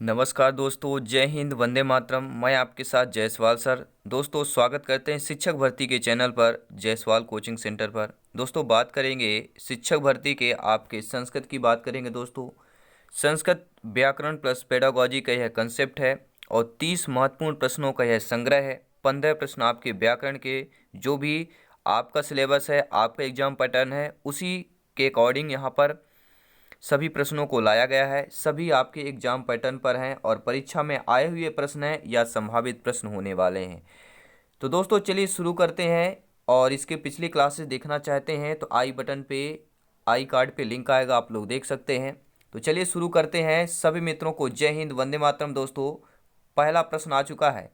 नमस्कार दोस्तों, जय हिंद, वंदे मातरम। मैं आपके साथ जायसवाल सर। दोस्तों, स्वागत करते हैं शिक्षक भर्ती के चैनल पर, जायसवाल कोचिंग सेंटर पर। दोस्तों, बात करेंगे शिक्षक भर्ती के आपके संस्कृत की बात करेंगे। दोस्तों, संस्कृत व्याकरण प्लस पेडागोजी का यह कंसेप्ट है और 30 महत्वपूर्ण प्रश्नों का यह संग्रह है। 15 प्रश्न आपके व्याकरण के, जो भी आपका सिलेबस है, आपका एग्जाम पैटर्न है, उसी के अकॉर्डिंग यहाँ पर सभी प्रश्नों को लाया गया है। सभी आपके एग्जाम पैटर्न पर हैं और परीक्षा में आए हुए प्रश्न हैं या संभावित प्रश्न होने वाले हैं। तो दोस्तों, चलिए शुरू करते हैं। और इसके पिछली क्लासेस देखना चाहते हैं तो आई बटन पे, आई कार्ड पे लिंक आएगा, आप लोग देख सकते हैं। तो चलिए शुरू करते हैं। सभी मित्रों को जय हिंद, वंदे मातरम। दोस्तों, पहला प्रश्न आ चुका है।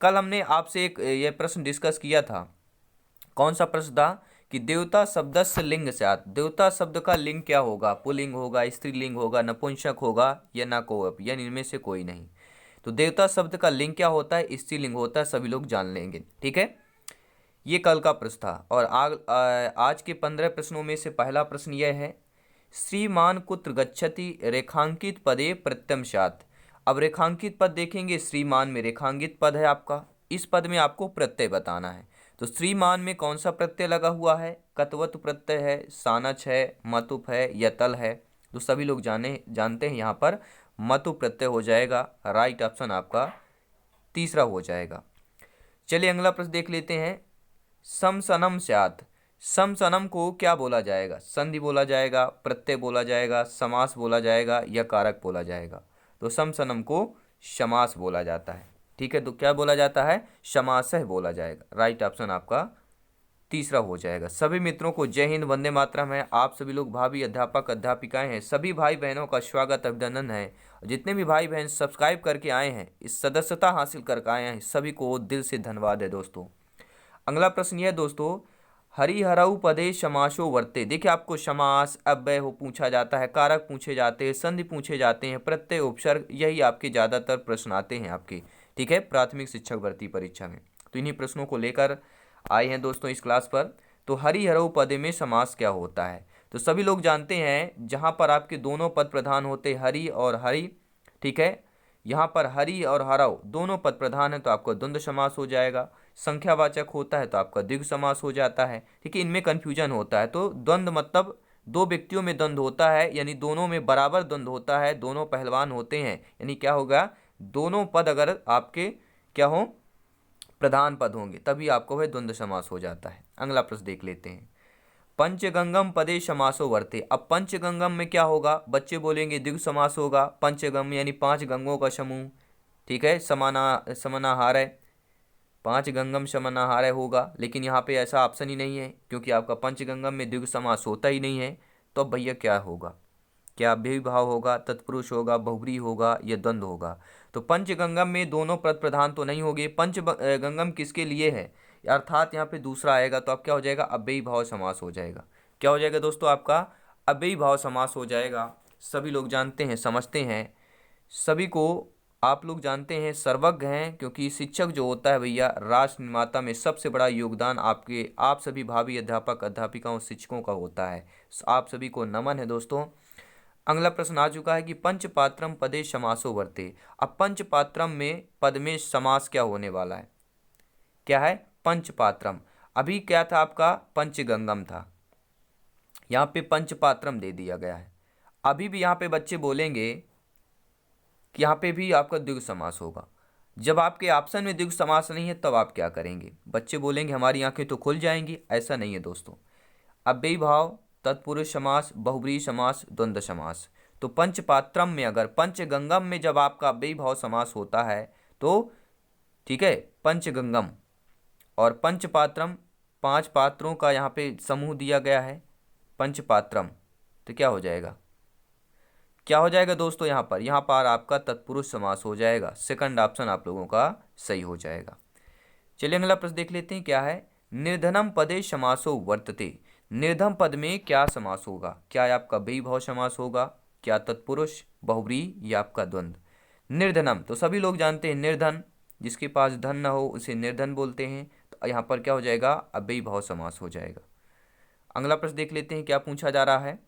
कल हमने आपसे एक ये प्रश्न डिस्कस किया था। कौन सा प्रश्न था कि देवता शब्दस्य लिंग स्यात्, देवता शब्द का लिंग क्या होगा? पुल्लिंग होगा, स्त्रीलिंग होगा, नपुंसक होगा या न कोई, यानी इनमें से कोई नहीं। तो देवता शब्द का लिंग क्या होता है? स्त्रीलिंग होता है, सभी लोग जान लेंगे। ठीक है, ये कल का प्रश्न था। और आज के 15 प्रश्नों में से पहला प्रश्न यह है, श्रीमान कुत्र गच्छति रेखांकित पदे प्रत्यम स्यात्। अब रेखांकित पद देखेंगे, श्रीमान में रेखांकित पद है आपका, इस पद में आपको प्रत्यय बताना है। तो श्रीमान में कौन सा प्रत्यय लगा हुआ है? कतवत प्रत्यय है, सानच है, मतुप है या तल है? तो सभी लोग जानते हैं यहाँ पर मतु प्रत्यय हो जाएगा। राइट ऑप्शन आपका तीसरा हो जाएगा। चलिए अगला प्रश्न देख लेते हैं। समसनम स्यात्, समसनम को क्या बोला जाएगा? संधि बोला जाएगा, प्रत्यय बोला जाएगा, समास बोला जाएगा या कारक बोला जाएगा? तो समसनम को समास बोला जाता है। ठीक है, तो क्या बोला जाता है? समासः बोला जाएगा। राइट ऑप्शन आपका तीसरा हो जाएगा। सभी मित्रों को जय हिंद, वंदे मातरम है। आप सभी लोग भावी अध्यापक अध्यापिकाएं हैं, सभी भाई बहनों का स्वागत अभिनंदन है। जितने भी भाई बहन सब्सक्राइब करके आए हैं, इस सदस्यता हासिल करके आए हैं, सभी को दिल से धन्यवाद है। दोस्तों, अगला प्रश्न यह दोस्तों, हरिहरऊ पदे समासो वर्ते। देखिए, आपको समास, अव्यय हो पूछा जाता है, कारक पूछे जाते हैं, संधि पूछे जाते हैं, प्रत्यय, उपसर्ग, यही आपके ज़्यादातर प्रश्न आते हैं आपके। ठीक है, प्राथमिक शिक्षक भर्ती परीक्षा में। तो इन्हीं प्रश्नों को लेकर आए हैं दोस्तों इस क्लास पर। तो हरिहरऊ पदे में समास क्या होता है? तो सभी लोग जानते हैं, जहाँ पर आपके दोनों पद प्रधान होते, हरि और हरि। ठीक है, यहाँ पर हरि और हरव दोनों पद प्रधान है तो आपका द्वंद्व समास हो जाएगा। संख्यावाचक होता है तो आपका द्विगु समास हो जाता है। ठीक है, इनमें कन्फ्यूजन होता है। तो द्वंद्व मतलब दो व्यक्तियों में द्वंद्व होता है, यानी दोनों में बराबर द्वंद्व होता है, दोनों पहलवान होते हैं, यानी क्या होगा? दोनों पद अगर आपके क्या हो, प्रधान पद होंगे, तभी आपको वह द्वंद्व समास हो जाता है। अगला प्रश्न देख लेते हैं। पंचगंगम पदे समासो वर्ते। अब पंचगंगम में क्या होगा? बच्चे बोलेंगे द्विगु समास होगा। पंचगम यानी 5 गंगों का समूह। ठीक है, समानाहार है, 5 गंगम समानाहार है होगा, लेकिन यहाँ पे ऐसा ऑप्शन ही नहीं है, क्योंकि आपका पंचगंगम में द्विगु समास होता ही नहीं है। तो अब भैया क्या होगा? क्या अव्ययीभाव होगा, तत्पुरुष होगा, बहुब्री होगा या द्वंद्व होगा? तो पंचगंगम में दोनों पद प्रधान तो नहीं होंगे। पंच गंगम किसके लिए है? अर्थात यहाँ पे दूसरा आएगा, तो अब क्या हो जाएगा? अव्ययीभाव समास हो जाएगा। क्या हो जाएगा दोस्तों? आपका अव्ययीभाव समास हो जाएगा। सभी लोग जानते हैं, समझते हैं, सभी को आप लोग जानते हैं, सर्वज्ञ हैं, क्योंकि शिक्षक जो होता है भैया, राष्ट्र निर्माता में सबसे बड़ा योगदान आपके, आप सभी भावी अध्यापक अध्यापिकाओं शिक्षकों का होता है। आप सभी को नमन है दोस्तों। अगला प्रश्न आ चुका है कि पंचपात्रम पदे समासो वर्ते। अब पंचपात्रम में पद में समास क्या होने वाला है? क्या है? पंचपात्रम। अभी क्या था आपका? पंचगंगम था, यहाँ पे पंचपात्रम दे दिया गया है। अभी भी यहाँ पे बच्चे बोलेंगे कि यहाँ पे भी आपका द्विगु समास होगा। जब आपके ऑप्शन में द्विगु समास नहीं है, तब आप क्या करेंगे? बच्चे बोलेंगे हमारी आंखें तो खुल जाएंगी। ऐसा नहीं है दोस्तों। अव्ययीभाव, तत्पुरुष समास, बहुब्रीहि समास, द्वंद्व समास। तो पंचपात्रम में, अगर पंचगंगम में जब आपका अव्ययीभाव समास होता है तो ठीक है, पंचगंगम और पंचपात्रम, 5 पात्रों का यहाँ पे समूह दिया गया है, पंचपात्रम। तो क्या हो जाएगा? क्या हो जाएगा दोस्तों? यहाँ पर आपका तत्पुरुष समास हो जाएगा। सेकंड ऑप्शन आप लोगों का सही हो जाएगा। चलिए अगला प्रश्न देख लेते हैं, क्या है? निर्धनम पदे समासो वर्तते। निर्धन पद में क्या समास होगा? क्या आपका बेभाव समास होगा, क्या तत्पुरुष, बहुब्रीहि या आपका द्वंद्व? निर्धनम तो सभी लोग जानते हैं, निर्धन, जिसके पास धन न हो उसे निर्धन बोलते हैं। तो यहाँ पर क्या हो जाएगा? अव्ययीभाव समास हो जाएगा। अगला प्रश्न देख लेते हैं, क्या पूछा जा रहा है?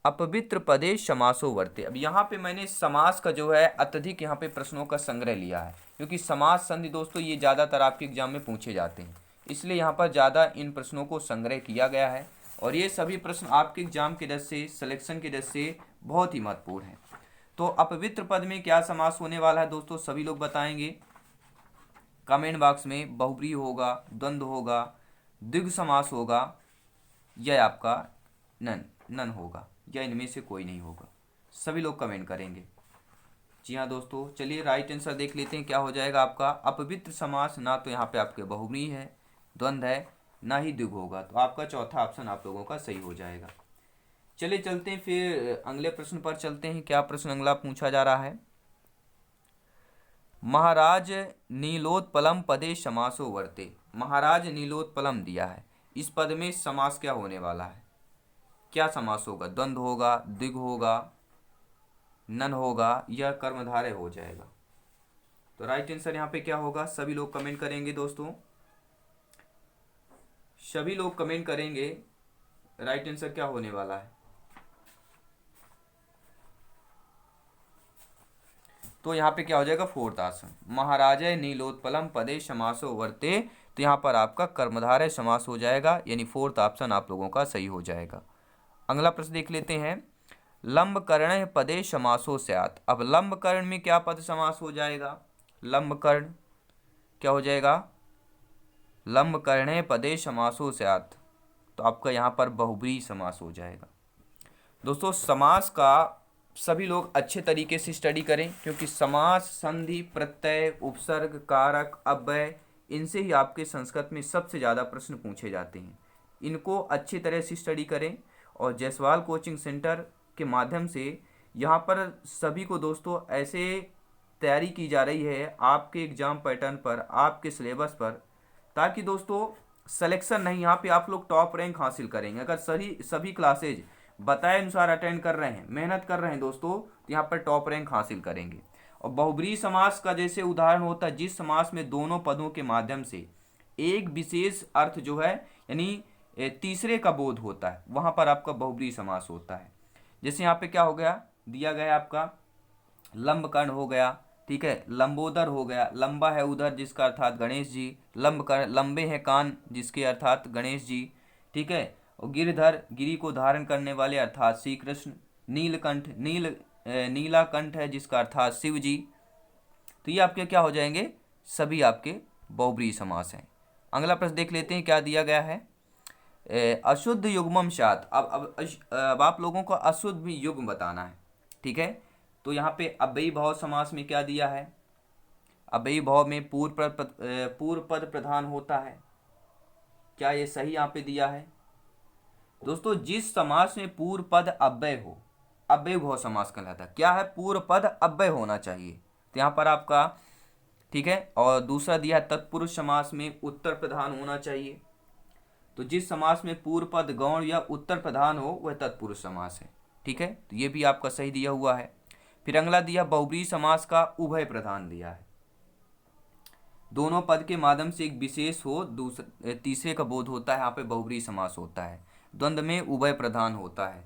अपवित्र पदे समासो वर्ते। अब यहाँ पे मैंने समास का जो है अत्यधिक यहाँ पे प्रश्नों का संग्रह लिया है, क्योंकि समास संधि दोस्तों ये ज़्यादातर आपके एग्जाम में पूछे जाते हैं, इसलिए यहाँ पर ज़्यादा इन प्रश्नों को संग्रह किया गया है। और ये सभी प्रश्न आपके एग्जाम की दृष्टि से, सिलेक्शन की दृष्टि से बहुत ही महत्वपूर्ण है। तो अपवित्र पद में क्या समास होने वाला है दोस्तों, सभी लोग बताएंगे कमेंट बॉक्स में। बहुब्रीहि होगा, द्वंद्व होगा, द्विगु समास होगा, यह आपका नन होगा, या इनमें से कोई नहीं होगा। सभी लोग कमेंट करेंगे। जी हाँ दोस्तों, चलिए राइट आंसर देख लेते हैं क्या हो जाएगा आपका। अपवित्र समास ना तो यहाँ पे आपके बहुब्रीहि है, द्वंद्व है, ना ही द्विगु होगा, तो आपका चौथा ऑप्शन आप लोगों का सही हो जाएगा। चलिए चलते हैं फिर अगले प्रश्न पर चलते हैं। क्या प्रश्न अगला पूछा जा रहा है, महाराज नीलोत्पलम पदे समासो वर्ते। महाराज नीलोत्पलम दिया है, इस पद में समास क्या होने वाला है, क्या समास होगा, द्वंद्व होगा, द्विगु होगा, नन होगा, या कर्मधारय हो जाएगा। तो राइट आंसर यहाँ पे क्या होगा, सभी लोग कमेंट करेंगे दोस्तों, सभी लोग कमेंट करेंगे राइट आंसर क्या होने वाला है। तो यहाँ पे क्या हो जाएगा, फोर्थ ऑप्शन, महाराजय नीलोत्पलम पदे समासो वर्ते। तो यहाँ पर आपका कर्मधारय समास हो जाएगा, यानी फोर्थ ऑप्शन आप लोगों का सही हो जाएगा। अगला प्रश्न देख लेते हैं, लंबकर्ण पदे समासो स्यात्। अब लंबकर्ण में क्या पद समास हो जाएगा, लंबकर्ण क्या हो जाएगा, लंबकर्ण पदे समासो स्यात्, तो आपका यहाँ पर बहुब्रीहि समास हो जाएगा। दोस्तों समास का सभी लोग अच्छे तरीके से स्टडी करें, क्योंकि समास, संधि, प्रत्यय, उपसर्ग, कारक, अव्यय, इनसे ही आपके संस्कृत में सबसे ज़्यादा प्रश्न पूछे जाते हैं। इनको अच्छी तरह से स्टडी करें, और जायसवाल कोचिंग सेंटर के माध्यम से यहाँ पर सभी को दोस्तों ऐसे तैयारी की जा रही है आपके एग्ज़ाम पैटर्न पर, आपके सिलेबस पर, ताकि दोस्तों सिलेक्शन नहीं, यहाँ पे आप लोग टॉप रैंक हासिल करेंगे। अगर सभी क्लासेज बताए अनुसार अटेंड कर रहे हैं, मेहनत कर रहे हैं दोस्तों, तो यहाँ पर टॉप रैंक हासिल करेंगे। और बहुब्रीहि समास का जैसे उदाहरण होता है, जिस समास में दोनों पदों के माध्यम से एक विशेष अर्थ जो है, यानी तीसरे का बोध होता है, वहाँ पर आपका बहुब्रीहि समास होता है। जैसे यहाँ पे क्या हो गया, दिया गया आपका लंबकर्ण हो गया, ठीक है, लंबोदर हो गया, लंबा है उधर जिसका अर्थात गणेश जी, लंबकर्ण लंबे हैं कान जिसके अर्थात गणेश जी, ठीक है, और गिरधर गिरी को धारण करने वाले अर्थात श्री कृष्ण, नीलकंठ नीला कंठ है जिसका अर्थात शिव जी। तो ये आपके क्या हो जाएंगे, सभी आपके बहुब्रीहि समास हैं। अगला प्रश्न देख लेते हैं क्या दिया गया है, अशुद्ध युग्मम स्यात्। अब आप लोगों को अशुद्ध युग्म बताना है, ठीक है। तो यहाँ पे अव्ययी भाव समास में क्या दिया है, अव्ययी भाव में पूर्व पद प्रधान होता है, क्या ये सही यहाँ पे दिया है दोस्तों। जिस समास में पूर्व पद अव्यय हो, अव्ययी भाव समास कहलाता है। क्या है, पूर्व पद अव्यय होना चाहिए, तो यहाँ पर आपका ठीक है। और दूसरा दिया है तत्पुरुष समास में उत्तर प्रधान होना चाहिए। तो जिस समास में पूर्व पद गौण या उत्तर प्रधान हो वह तत्पुरुष समास है, ठीक है। तो ये भी आपका सही दिया हुआ है। फिर अगला दिया बहुब्रीहि समास का उभय प्रधान दिया है, दोनों पद के माध्यम से एक विशेष हो, दूसरे तीसरे का बोध होता है, यहाँ पे बहुब्रीहि समास होता है। द्वंद्व में उभय प्रधान होता है,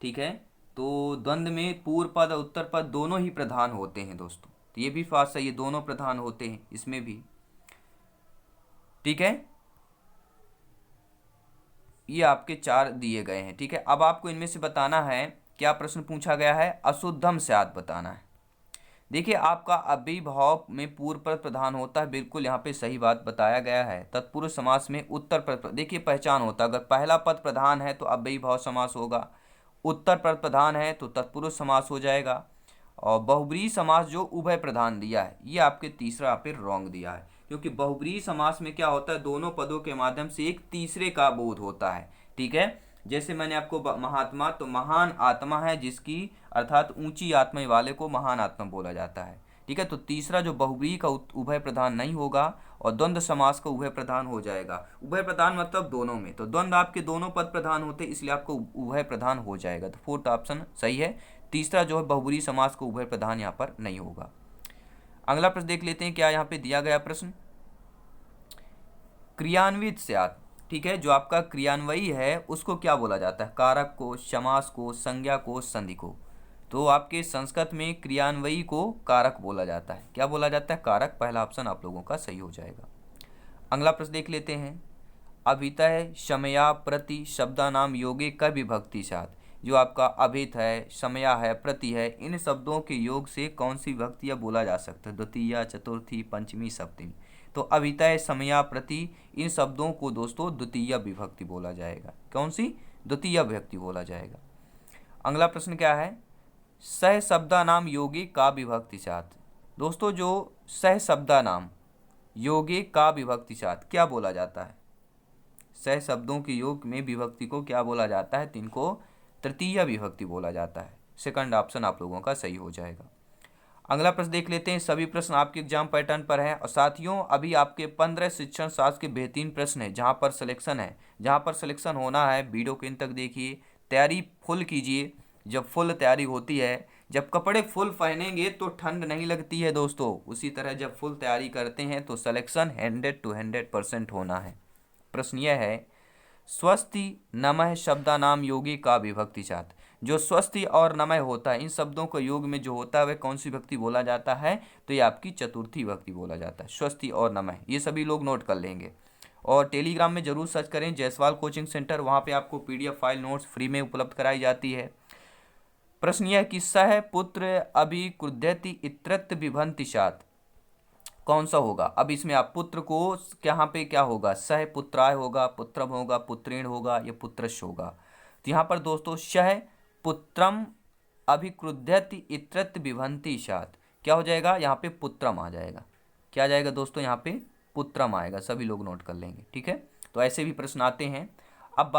ठीक है। तो द्वंद्व में पूर्व पद और उत्तर पद दोनों ही प्रधान होते हैं दोस्तों, तो ये भी फास्ट सही है, दोनों प्रधान होते हैं इसमें भी, ठीक है। ये आपके चार दिए गए हैं, ठीक है। अब आपको इनमें से बताना है, क्या प्रश्न पूछा गया है, अशुद्धम स्यात् बताना है। देखिए आपका अव्ययी भाव में पूर्व पद प्रधान होता है, बिल्कुल यहाँ पे सही बात बताया गया है। तत्पुरुष समास में उत्तर पद, देखिए पहचान होता है, अगर पहला पद प्रधान है तो अव्ययी भाव समास होगा, उत्तर पद प्रधान है तो तत्पुरुष समास हो जाएगा। और बहुब्रीहि समास जो उभय प्रधान दिया है, ये आपके तीसरा यहाँ पे रॉन्ग दिया है, क्योंकि बहुब्रीहि समास में क्या होता है, दोनों पदों के माध्यम से एक तीसरे का बोध होता है, ठीक है। जैसे मैंने आपको महात्मा, तो महान आत्मा है जिसकी अर्थात ऊंची आत्मा वाले को महान आत्मा बोला जाता है, ठीक है। तो तीसरा जो बहुब्रीहि का उभय प्रधान नहीं होगा, और द्वंद्व समास का उभय प्रधान हो जाएगा। उभय प्रधान मतलब दोनों में, तो द्वंद्व आपके दोनों पद प्रधान होते, इसलिए आपको उभय प्रधान हो जाएगा। तो फोर्थ ऑप्शन सही है। तीसरा जो है बहुब्रीहि समास को उभय प्रधान यहाँ पर नहीं होगा। अगला प्रश्न देख लेते हैं क्या यहाँ पे दिया गया प्रश्न, क्रियान्वित स्यात्। ठीक है, जो आपका क्रियान्वयी है उसको क्या बोला जाता है? कारक को, समास को, संज्ञा को, संधि को। तो आपके संस्कृत में क्रियान्वयी को कारक बोला जाता है। क्या बोला जाता है? कारक। पहला ऑप्शन आप लोगों का सही हो जाएगा। अगला प्रश्न देख लेते हैं। अभितः समया प्रति शब्दानाम योगे क विभक्ति साथ। जो आपका अभित है, समया है, प्रति है, इन शब्दों के योग से कौन सी विभक्तियाँ बोला जा सकता है? द्वितीया, चतुर्थी, पंचमी, सप्तमी। तो अभितः, समया, प्रति, इन शब्दों को दोस्तों द्वितीय विभक्ति बोला जाएगा। कौन सी? द्वितीय विभक्ति बोला जाएगा। अगला प्रश्न क्या है? सह शब्दानाम योगे का विभक्ति साथ। दोस्तों जो सह शब्दानाम योगे का विभक्ति साथ क्या बोला जाता है? सह शब्दों के योग में विभक्ति को क्या बोला जाता है? तिनको तृतीय विभक्ति बोला जाता है। सेकंड ऑप्शन आप लोगों का सही हो जाएगा। अगला प्रश्न देख लेते हैं। सभी प्रश्न आपके एग्जाम पैटर्न पर है और साथियों अभी आपके 15 शिक्षण शास्त्र के बेहतरीन प्रश्न है जहां पर सिलेक्शन है, जहां पर सिलेक्शन होना है। वीडियो के अंत तक देखिए, तैयारी फुल कीजिए। जब फुल तैयारी होती है, जब कपड़े फुल पहनेंगे तो ठंड नहीं लगती है दोस्तों, उसी तरह जब फुल तैयारी करते हैं तो सिलेक्शन 100 to 100% होना है। प्रश्न यह है, स्वस्ति नमः शब्दानाम योगी का विभक्ति साथ। जो स्वस्ति और नमः होता है, इन शब्दों को योग में जो होता है वह कौन सी विभक्ति बोला जाता है? तो ये आपकी चतुर्थी विभक्ति बोला जाता है। स्वस्ति और नमः, ये सभी लोग नोट कर लेंगे। और टेलीग्राम में जरूर सर्च करें जायसवाल कोचिंग सेंटर, वहाँ पे आपको PDF फाइल नोट्स फ्री में उपलब्ध कराई जाती है। प्रश्न यह कि सह पुत्र अभिक्रुध्यति इत्रत्र विभक्ति साथ कौन सा होगा? अब इसमें आप पुत्र को यहाँ पे क्या होगा? सह पुत्राय होगा, पुत्रम होगा, पुत्रेण होगा, या पुत्रश होगा। तो यहाँ पर दोस्तों सह पुत्रम अभिक्रुध्यति इत्रत्र विभक्ति साथ क्या हो जाएगा? यहाँ पे पुत्रम आ जाएगा। क्या आ जाएगा दोस्तों? यहाँ पे पुत्रम आएगा। सभी लोग नोट कर लेंगे, ठीक है। तो ऐसे भी प्रश्न आते हैं। अब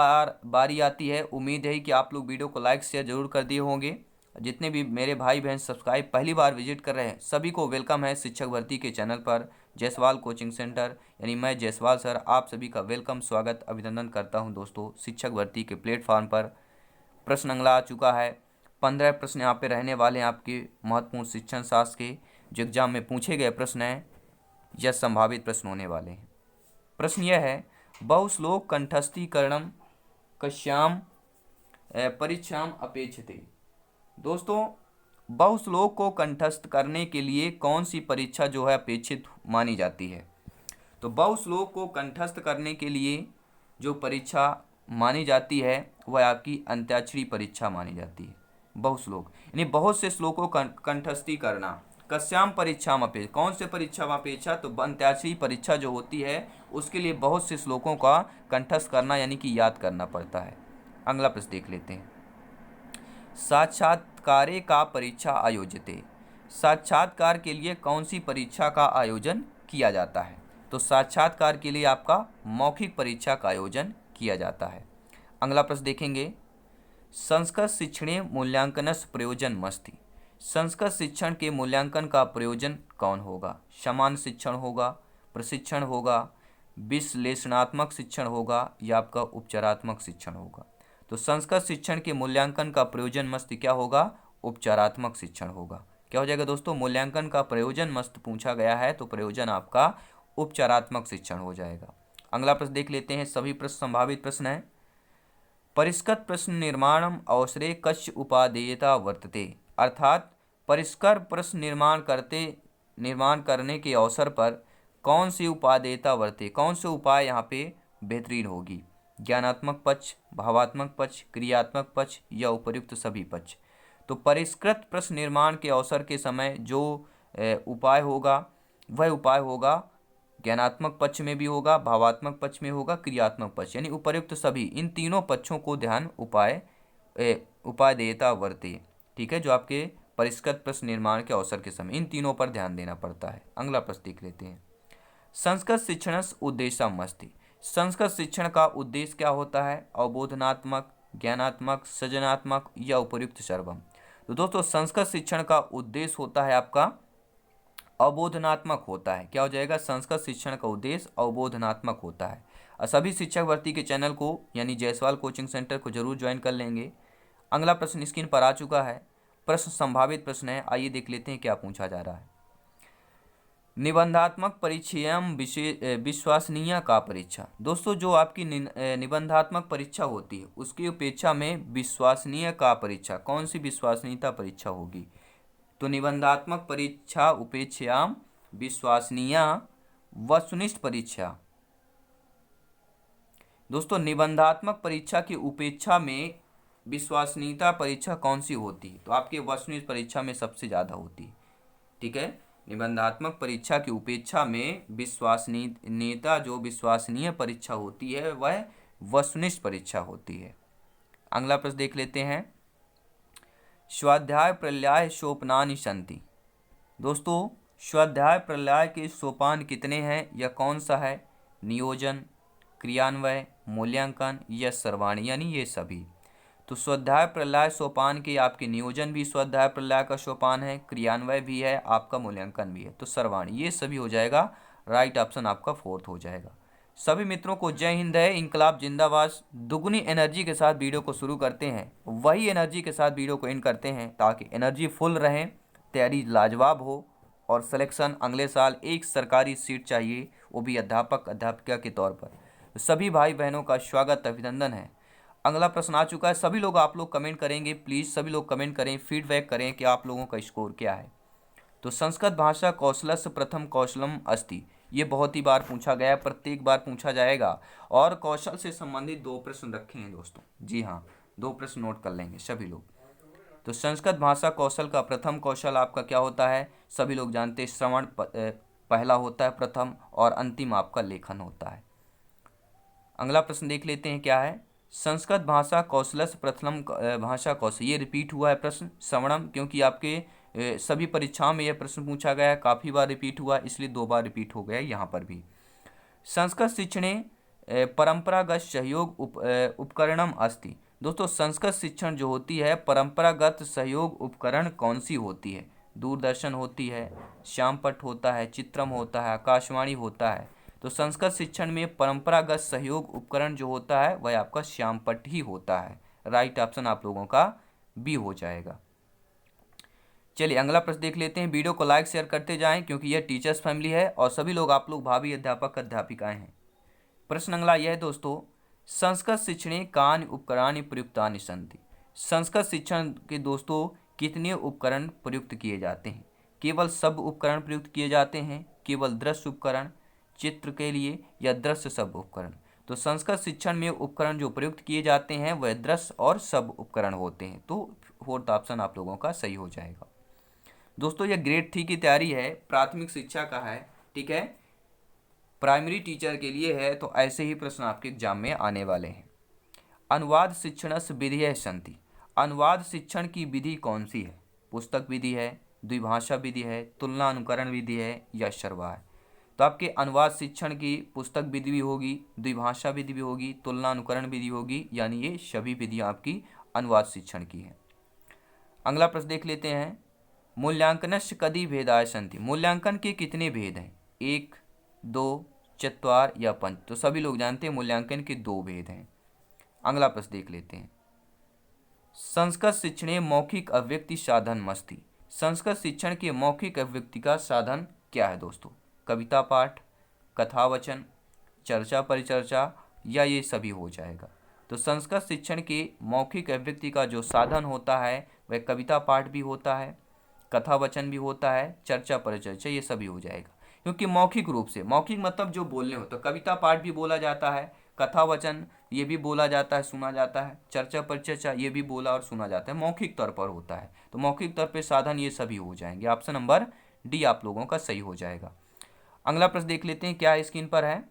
बारी आती है, उम्मीद है कि आप लोग वीडियो को लाइक शेयर जरूर कर दिए होंगे। जितने भी मेरे भाई बहन सब्सक्राइब पहली बार विजिट कर रहे हैं सभी को वेलकम है शिक्षक भर्ती के चैनल पर, जायसवाल कोचिंग सेंटर, यानी मैं जायसवाल सर आप सभी का वेलकम, स्वागत, अभिनंदन करता हूं दोस्तों शिक्षक भर्ती के प्लेटफॉर्म पर। प्रश्न अगला आ चुका है। 15 प्रश्न यहाँ पे रहने वाले हैं आपके महत्वपूर्ण शिक्षण शास्त्र के, जो एग्जाम में पूछे गए प्रश्न हैं या संभावित प्रश्न होने वाले हैं। प्रश्न यह है, बहुश्लोक कंठस्थीकरणम कस्याम परीक्षाम अपेक्षते। दोस्तों बहुश्लोक को कंठस्थ करने के लिए कौन सी परीक्षा जो है अपेक्षित मानी जाती है? तो बहुश्लोक को कंठस्थ करने के लिए जो परीक्षा मानी जाती है वह आपकी अंत्याक्षरी परीक्षा मानी जाती है। बहुश्लोक यानी बहुत से श्लोकों को कंठस्थी करना। कस्याम परीक्षा में अपेक्षा, कौन से परीक्षा में अपेक्षा? तो अंत्याक्षरी परीक्षा जो होती है उसके लिए बहुत से श्लोकों का कंठस्थ करना यानी कि याद करना पड़ता है। अगला प्रश्न देख लेते हैं। साक्षात्कारे का परीक्षा आयोजित। साक्षात्कार के लिए कौन सी परीक्षा का आयोजन किया जाता है? तो साक्षात्कार के लिए आपका मौखिक परीक्षा का आयोजन किया जाता है। अगला प्रश्न देखेंगे। संस्कृत शिक्षणे मूल्यांकनस्य प्रयोजनमस्ति। संस्कृत शिक्षण के मूल्यांकन का प्रयोजन कौन होगा? समान शिक्षण होगा, प्रशिक्षण होगा, विश्लेषणात्मक शिक्षण होगा, या आपका उपचारात्मक शिक्षण होगा? तो संस्कृत शिक्षण के मूल्यांकन का प्रयोजन मस्त क्या होगा? उपचारात्मक शिक्षण होगा। क्या हो जाएगा दोस्तों? मूल्यांकन का प्रयोजन मस्त पूछा गया है तो प्रयोजन आपका उपचारात्मक शिक्षण हो जाएगा। अगला प्रश्न देख लेते हैं। सभी प्रश्न संभावित प्रश्न है। परिष्कृत प्रश्न निर्माणम अवसरे कस्य उपादेयता वर्तते। अर्थात परिष्कृत प्रश्न निर्माण करने के अवसर पर कौन सी उपादेयता वर्ते, कौन से उपाय यहाँ पे बेहतरीन होगी? ज्ञानात्मक पक्ष, भावात्मक पक्ष, क्रियात्मक पक्ष, या उपर्युक्त सभी पक्ष? तो परिष्कृत प्रश्न निर्माण के अवसर के समय जो उपाय होगा वह उपाय होगा ज्ञानात्मक पक्ष में भी होगा, भावात्मक पक्ष में होगा, क्रियात्मक पक्ष, यानी उपर्युक्त सभी इन तीनों पक्षों को ध्यान उपादेयता वर्ते। ठीक है, जो आपके परिष्कृत प्रश्न निर्माण के अवसर के समय इन तीनों पर ध्यान देना पड़ता है। अगला प्रश्न देख लेते हैं। संस्कृत शिक्षणस्य उद्देश्यमस्ति। संस्कृत शिक्षण का उद्देश्य क्या होता है? अवबोधनात्मक, ज्ञानात्मक, सृजनात्मक, या उपर्युक्त सर्वम? तो दोस्तों संस्कृत शिक्षण का उद्देश्य होता है आपका अवबोधनात्मक होता है। क्या हो जाएगा? संस्कृत शिक्षण का उद्देश्य अवबोधनात्मक होता है। और सभी शिक्षक भर्ती के चैनल को यानी जायसवाल कोचिंग सेंटर को जरूर ज्वाइन कर लेंगे। अगला प्रश्न स्क्रीन पर आ चुका है। प्रश्न संभावित प्रश्न है, आइए देख लेते हैं क्या पूछा जा रहा है। निबंधात्मक परिचयम विश्वसनीय का परीक्षा। दोस्तों जो आपकी निबंधात्मक परीक्षा होती है उसकी अपेक्षा में विश्वसनीय का परीक्षा, कौन सी विश्वसनीयता परीक्षा होगी? तो निबंधात्मक परीक्षा उपेक्षायाम विश्वसनीय वस्तुनिष्ठ परीक्षा। दोस्तों निबंधात्मक परीक्षा की उपेक्षा में विश्वसनीयता परीक्षा कौन सी होती है? तो आपके वस्तुनिष्ठ परीक्षा में सबसे ज़्यादा होती है। ठीक है, निबंधात्मक परीक्षा की उपेक्षा में विश्वसनीयता, जो विश्वसनीय परीक्षा होती है वह वस्तुनिष्ठ परीक्षा होती है। अगला प्रश्न देख लेते हैं। स्वाध्याय प्रलयाय सोपानानि सन्ति। दोस्तों स्वाध्याय प्रलयाय के सोपान कितने हैं? यह कौन सा है? नियोजन, क्रियान्वय, मूल्यांकन या सर्वाणी, यानी ये सभी। तो स्वाध्याय प्रलयाय सोपान के आपके नियोजन भी स्वाध्याय प्रलयाय का सोपान है, क्रियान्वय भी है, आपका मूल्यांकन भी है, तो सर्वाणी, ये सभी हो जाएगा। राइट ऑप्शन आपका फोर्थ हो जाएगा। सभी मित्रों को जय हिंद है, इंकलाब जिंदाबाद। दुगनी एनर्जी के साथ वीडियो को शुरू करते हैं, वही एनर्जी के साथ वीडियो को एंड करते हैं ताकि एनर्जी फुल रहे, तैयारी लाजवाब हो और सिलेक्शन अगले साल एक सरकारी सीट चाहिए, वो भी अध्यापक अध्यापिका के तौर पर। सभी भाई बहनों का स्वागत अभिनंदन है। अगला प्रश्न आ चुका है। सभी लोग आप लोग कमेंट करेंगे, प्लीज़ सभी लोग कमेंट करें, फीडबैक करें कि आप लोगों का स्कोर क्या है। तो संस्कृत भाषा कौशलस्य प्रथम कौशलम अस्ति, ये बहुत ही बार पूछा गया है, प्रत्येक बार पूछा जाएगा। और कौशल से संबंधित 2 प्रश्न रखे हैं दोस्तों, जी हाँ 2 प्रश्न नोट कर लेंगे सभी लोग। तो संस्कृत भाषा कौशल का प्रथम कौशल आपका क्या होता है? सभी लोग जानते हैं, श्रवण पहला होता है प्रथम, और अंतिम आपका लेखन होता है। अगला प्रश्न देख लेते हैं क्या है। संस्कृत भाषा कौशलस्य प्रथम भाषा कौशल, ये रिपीट हुआ है प्रश्न श्रवणम, क्योंकि आपके सभी परीक्षाओं में यह प्रश्न पूछा गया है, काफ़ी बार रिपीट हुआ, इसलिए 2 बार रिपीट हो गया यहाँ पर भी। संस्कृत शिक्षणे परंपरागत सहयोग उपकरणम अस्ति। दोस्तों संस्कृत शिक्षण जो होती है, परंपरागत सहयोग उपकरण कौन सी होती है? दूरदर्शन होती है, श्यामपट्ट होता है, चित्रम होता है, आकाशवाणी होता है। तो संस्कृत शिक्षण में परंपरागत सहयोग उपकरण जो होता है वह आपका श्यामपट्ट ही होता है। राइट ऑप्शन आप लोगों का बी हो जाएगा। चलिए अगला प्रश्न देख लेते हैं। वीडियो को लाइक शेयर करते जाएं क्योंकि यह टीचर्स फैमिली है और सभी लोग आप लोग भावी अध्यापक अध्यापिकाएं हैं। प्रश्न अगला यह है दोस्तों, संस्कृत शिक्षणे कानि उपकरणानि प्रयुक्तानि सन्ति। संस्कृत शिक्षण के दोस्तों कितने उपकरण प्रयुक्त किए जाते हैं? केवल शब्द उपकरण प्रयुक्त किए जाते हैं, केवल दृश्य उपकरण चित्र के लिए, या दृश्य शब्द उपकरण? तो संस्कृत शिक्षण में उपकरण जो प्रयुक्त किए जाते हैं वह दृश्य और शब्द उपकरण होते हैं। तो फोर्थ ऑप्शन आप लोगों का सही हो जाएगा। दोस्तों यह ग्रेड 3 की तैयारी है, प्राथमिक शिक्षा का है, ठीक है, प्राइमरी टीचर के लिए है, तो ऐसे ही प्रश्न आपके एग्जाम में आने वाले हैं। अनुवाद शिक्षणस्य विधयः सन्ति। अनुवाद शिक्षण की विधि कौन सी है? पुस्तक विधि है, द्विभाषा विधि है, तुलना अनुकरण विधि है, या सर्वा है? तो आपके अनुवाद शिक्षण की पुस्तक विधि भी होगी, द्विभाषा विधि भी होगी, तुलना अनुकरण विधि होगी, यानी ये सभी विधियाँ आपकी अनुवाद शिक्षण की है। अगला प्रश्न देख लेते हैं। मूल्यांकनस्य कति भेदाः सन्ति। मूल्यांकन के कितने भेद हैं? 1, 2, 4 या 5? तो सभी लोग जानते हैं मूल्यांकन के 2 भेद हैं। अगला प्रश्न देख लेते हैं। संस्कृत शिक्षणे मौखिक अभिव्यक्ति साधनमस्ति। संस्कृत शिक्षण के मौखिक अभिव्यक्ति का साधन क्या है दोस्तों? कविता पाठ, कथावचन, चर्चा परिचर्चा, या ये सभी हो जाएगा। तो संस्कृत शिक्षण के मौखिक अभिव्यक्ति का जो साधन होता है वह कविता पाठ भी होता है, कथावचन भी होता है, चर्चा परिचर्चा, ये सभी हो जाएगा। क्योंकि मौखिक रूप से, मौखिक मतलब जो बोलने हो, तो कविता पाठ भी बोला जाता है, कथावचन ये भी बोला जाता है, सुना जाता है, चर्चा परिचर्चा ये भी बोला और सुना जाता है, मौखिक तौर पर होता है। तो मौखिक तौर पर साधन ये सभी हो जाएंगे। ऑप्शन नंबर डी आप लोगों का सही हो जाएगा। अगला प्रश्न देख लेते हैं, क्या स्क्रीन पर है।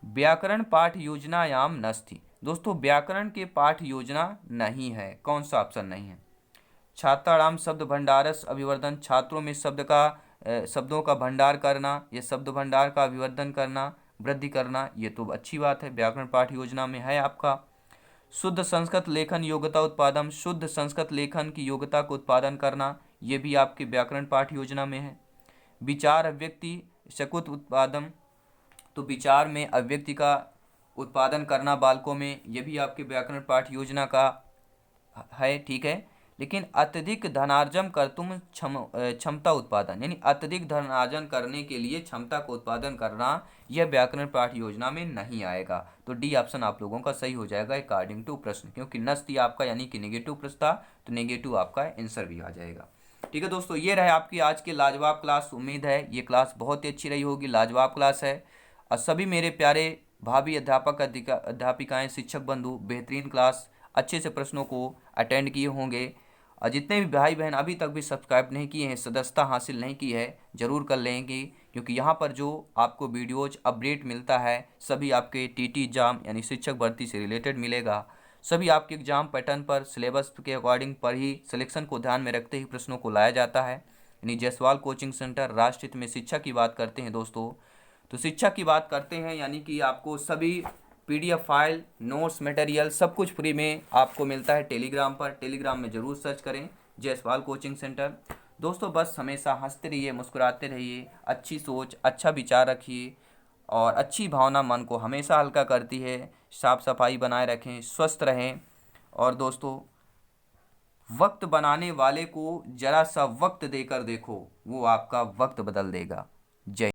व्याकरण पाठ योजनायाम नस्ति। दोस्तों व्याकरण के पाठ योजना नहीं है, कौन सा ऑप्शन नहीं है? छात्राणाम शब्द भंडारस अभिवर्धन, छात्रों में शब्दों का भंडार करना, या शब्द भंडार का अभिवर्धन करना, वृद्धि करना, ये तो अच्छी बात है, व्याकरण पाठ योजना में है आपका। शुद्ध संस्कृत लेखन योग्यता उत्पादन, शुद्ध संस्कृत लेखन की योग्यता को उत्पादन करना, ये भी आपके व्याकरण पाठ योजना में है। विचार अभिव्यक्ति शकुत उत्पादन, तो विचार में अभिव्यक्ति का उत्पादन करना बालकों में, ये भी आपके व्याकरण पाठ योजना का है, ठीक है। लेकिन अत्यधिक धनार्जन कर तुम क्षमता उत्पादन, यानी अत्यधिक धनार्जन करने के लिए क्षमता को उत्पादन करना, यह व्याकरण पाठ योजना में नहीं आएगा। तो डी ऑप्शन आप लोगों का सही हो जाएगा अकॉर्डिंग टू प्रश्न, क्योंकि नस्ती आपका यानी कि नेगेटिव प्रश्न था, तो नेगेटिव आपका आंसर भी आ जाएगा। ठीक है दोस्तों, ये रहे आपकी आज की लाजवाब क्लास। उम्मीद है ये क्लास बहुत ही अच्छी रही होगी, लाजवाब क्लास है। और सभी मेरे प्यारे भाभी अध्यापक अध्यापिकाएं शिक्षक बंधु बेहतरीन क्लास अच्छे से प्रश्नों को अटेंड किए होंगे। और जितने भी भाई बहन अभी तक भी सब्सक्राइब नहीं किए हैं, सदस्यता हासिल नहीं की है, ज़रूर कर लेंगे, क्योंकि यहाँ पर जो आपको वीडियोज अपडेट मिलता है सभी आपके टीटी एग्जाम यानी शिक्षक भर्ती से रिलेटेड मिलेगा। सभी आपके एग्जाम पैटर्न पर सिलेबस के अकॉर्डिंग पर ही सिलेक्शन को ध्यान में रखते ही प्रश्नों को लाया जाता है। यानी जायसवाल कोचिंग सेंटर राष्ट्रहित में शिक्षा की बात करते हैं दोस्तों, तो शिक्षा की बात करते हैं यानी कि आपको सभी पीडीएफ फाइल, नोट्स, मटेरियल सब कुछ फ्री में आपको मिलता है टेलीग्राम पर। टेलीग्राम में ज़रूर सर्च करें जायसवाल कोचिंग सेंटर। दोस्तों बस हमेशा हंसते रहिए, मुस्कुराते रहिए, अच्छी सोच, अच्छा विचार रखिए, और अच्छी भावना मन को हमेशा हल्का करती है। साफ सफाई बनाए रखें, स्वस्थ रहें। और दोस्तों वक्त बनाने वाले को जरा सा वक्त देकर देखो, वो आपका वक्त बदल देगा। जय